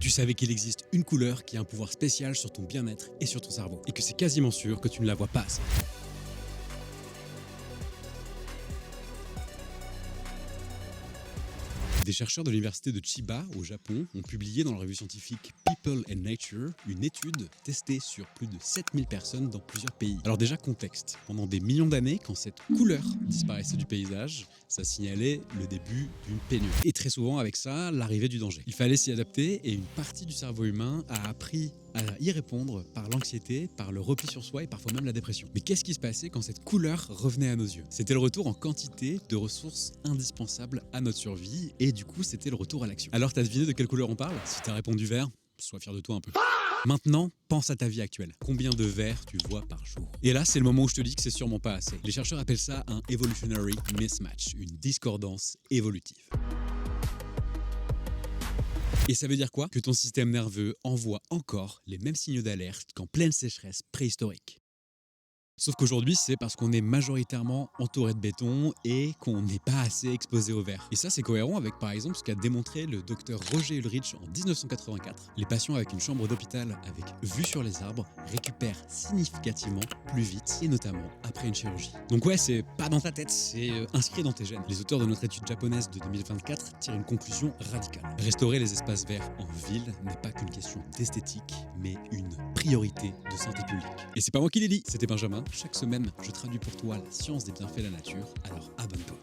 tu savais qu'il existe une couleur qui a un pouvoir spécial sur ton bien-être et sur ton cerveau, et que c'est quasiment sûr que tu ne la vois pas assez. Des chercheurs de l'université de Chiba, au Japon, ont publié dans la revue scientifique People and Nature une étude testée sur plus de 7000 personnes dans plusieurs pays. Alors déjà, contexte. Pendant des millions d'années, quand cette couleur disparaissait du paysage, ça signalait le début d'une pénurie. Et très souvent, avec ça, l'arrivée du danger. Il fallait s'y adapter et une partie du cerveau humain a appris à y répondre par l'anxiété, par le repli sur soi et parfois même la dépression. Mais qu'est-ce qui se passait quand cette couleur revenait à nos yeux? C'était le retour en quantité de ressources indispensables à notre survie et du coup c'était le retour à l'action. Alors t'as deviné de quelle couleur on parle? Si t'as répondu vert, sois fier de toi un peu. Maintenant, pense à ta vie actuelle. Combien de verts tu vois par jour? Et là, c'est le moment où je te dis que c'est sûrement pas assez. Les chercheurs appellent ça un evolutionary mismatch, une discordance évolutive. Et ça veut dire quoi? Que ton système nerveux envoie encore les mêmes signaux d'alerte qu'en pleine sécheresse préhistorique. Sauf qu'aujourd'hui, c'est parce qu'on est majoritairement entouré de béton et qu'on n'est pas assez exposé au verre. Et ça, c'est cohérent avec, par exemple, ce qu'a démontré le docteur Roger Ulrich en 1984. Les patients avec une chambre d'hôpital avec vue sur les arbres récupèrent significativement plus vite, et notamment après une chirurgie. Donc ouais, c'est pas dans ta tête, c'est inscrit dans tes gènes. Les auteurs de notre étude japonaise de 2024 tirent une conclusion radicale. Restaurer les espaces verts en ville n'est pas qu'une question d'esthétique, mais une priorité de santé publique. Et c'est pas moi qui l'ai dit, c'était Benjamin. Chaque semaine, je traduis pour toi la science des bienfaits de la nature, alors abonne-toi.